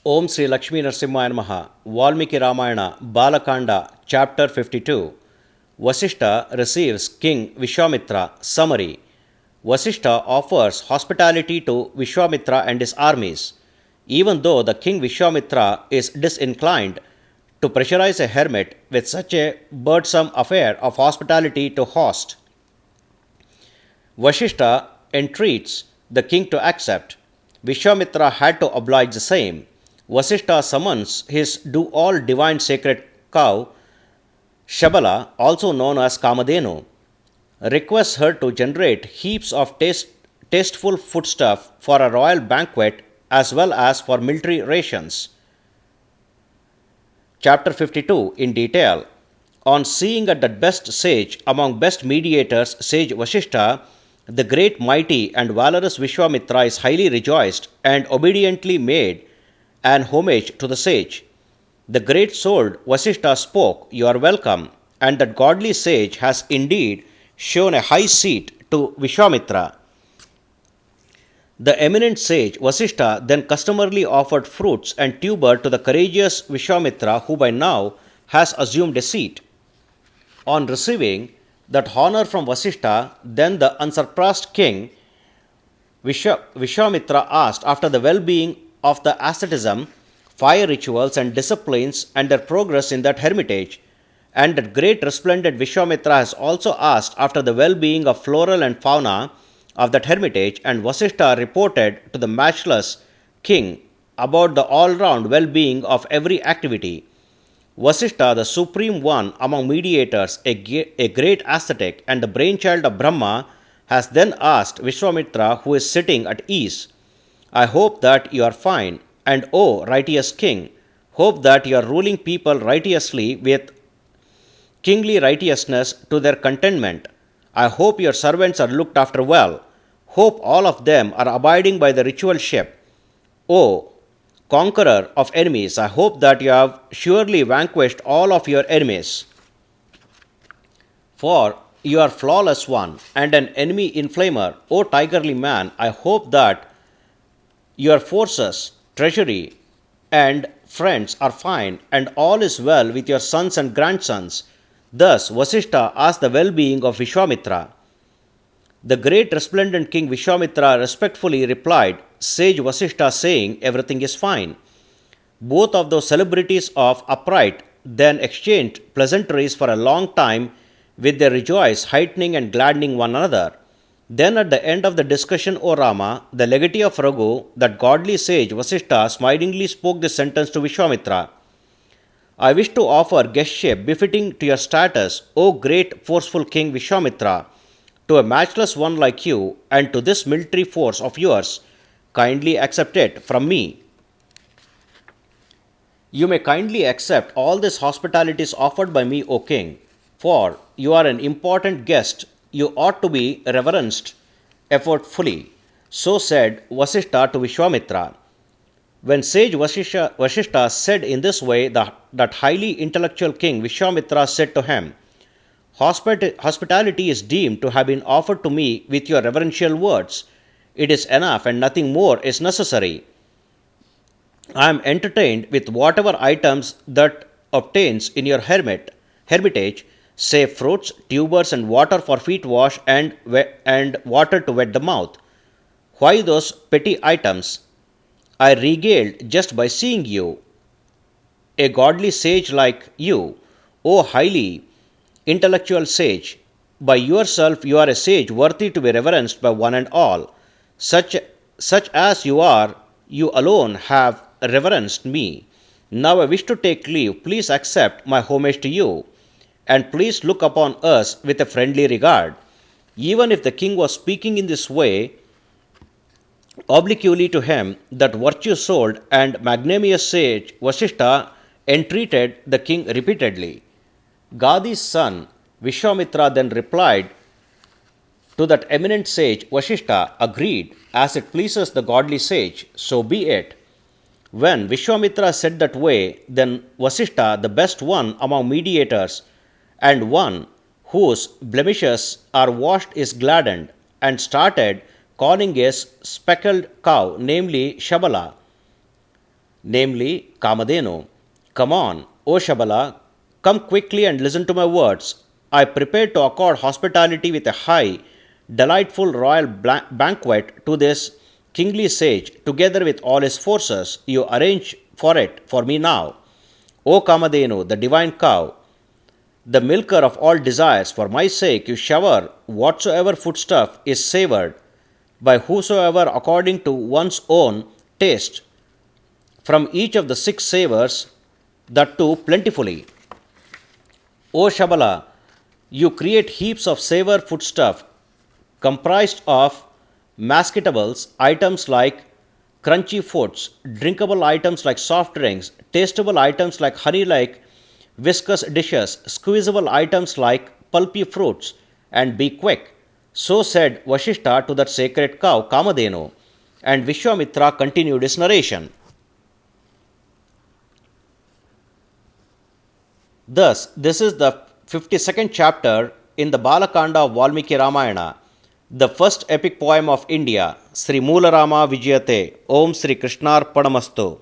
Om Sri Lakshmi Narasimhaya Namaha. Valmiki Ramayana, Balakanda, Chapter 52. Vasishta receives King Vishvamitra. Summary. Vasishta offers hospitality to Vishvamitra and his armies. Even though the King Vishvamitra is disinclined to pressurize a hermit with such a burdensome affair of hospitality to host, Vashishta entreats the king to accept. Vishvamitra had to oblige the same. Vasishta summons his do-all divine sacred cow, Shabala, also known as Kaamadhenu, requests her to generate heaps of tasteful foodstuff for a royal banquet as well as for military rations. Chapter 52 in detail. On seeing that the best sage among best mediators, sage Vasishta, the great, mighty, and valorous Vishvamitra is highly rejoiced and obediently made an homage to the sage. The great-souled Vasishta spoke, "You are welcome," and that godly sage has indeed shown a high seat to Vishvamitra. The eminent sage Vasishta then customarily offered fruits and tuber to the courageous Vishvamitra, who by now has assumed a seat. On receiving that honor from Vasishta, then the unsurpassed king Vishvamitra asked after the well-being of the asceticism, fire rituals and disciplines and their progress in that hermitage, and that great resplendent Vishvamitra has also asked after the well-being of floral and fauna of that hermitage, and Vasishta reported to the matchless king about the all-round well-being of every activity. Vasishta, the supreme one among mediators, a great ascetic and the brainchild of Brahma, has then asked Vishvamitra, who is sitting at ease, "I hope that you are fine, and O righteous king, hope that you are ruling people righteously with kingly righteousness to their contentment. I hope your servants are looked after well. Hope all of them are abiding by the ritualship. O conqueror of enemies, I hope that you have surely vanquished all of your enemies. For you are flawless one and an enemy inflamer. O tigerly man, I hope that your forces, treasury, and friends are fine, and all is well with your sons and grandsons." Thus Vasishta asked the well-being of Vishvamitra. The great resplendent king Vishvamitra respectfully replied, "Sage Vasishta, saying everything is fine." Both of those celebrities of upright then exchanged pleasantries for a long time, with their rejoice heightening and gladdening one another. Then at the end of the discussion, O Rama, the legatee of Raghu, that godly sage Vasishta smilingly spoke this sentence to Vishvamitra: "I wish to offer guestship befitting to your status, O great forceful king Vishvamitra, to a matchless one like you, and to this military force of yours. Kindly accept it from me. You may kindly accept all these hospitalities offered by me, O king, for you are an important guest. You ought to be reverenced effortfully." So said Vasishta to Vishvamitra. When sage Vashishta said in this way, that highly intellectual king Vishvamitra said to him, "Hospitality is deemed to have been offered to me with your reverential words. It is enough and nothing more is necessary. I am entertained with whatever items that obtains in your hermitage, save fruits, tubers, and water for feet wash and water to wet the mouth. Why those petty items? I regaled just by seeing you, a godly sage like you, O highly intellectual sage. By yourself you are a sage worthy to be reverenced by one and all. Such as you are, you alone have reverenced me. Now I wish to take leave. Please accept my homage to you, and please look upon us with a friendly regard." Even if the king was speaking in this way obliquely to him, that virtue-souled and magnanimous sage Vasishta entreated the king repeatedly. Gadi's son Vishvamitra then replied to that eminent sage Vasishta, "Agreed, as it pleases the godly sage, so be it." When Vishvamitra said that way, then Vasishta, the best one among mediators, and one whose blemishes are washed, is gladdened, and started calling his speckled cow, namely Shabala, namely Kaamadhenu. Come on, O Shabala, come quickly and listen to my words. I prepare to accord hospitality with a high, delightful royal banquet to this kingly sage, together with all his forces. You arrange for it for me now. O Kaamadhenu, the divine cow, the milker of all desires, for my sake you shower whatsoever foodstuff is savored by whosoever according to one's own taste, from each of the six savors, that too plentifully. O Shabala, you create heaps of savor foodstuff comprised of masticatables, items like crunchy foods, drinkable items like soft drinks, tastable items like honey like viscous dishes, squeezable items like pulpy fruits, and be quick. So said Vashishta to that sacred cow, Kaamadhenu, and Vishvamitra continued his narration. Thus, this is the 52nd chapter in the Balakanda of Valmiki Ramayana, the first epic poem of India. Sri Moola Rama Vijayate. Om Sri Krishnarpanamastu.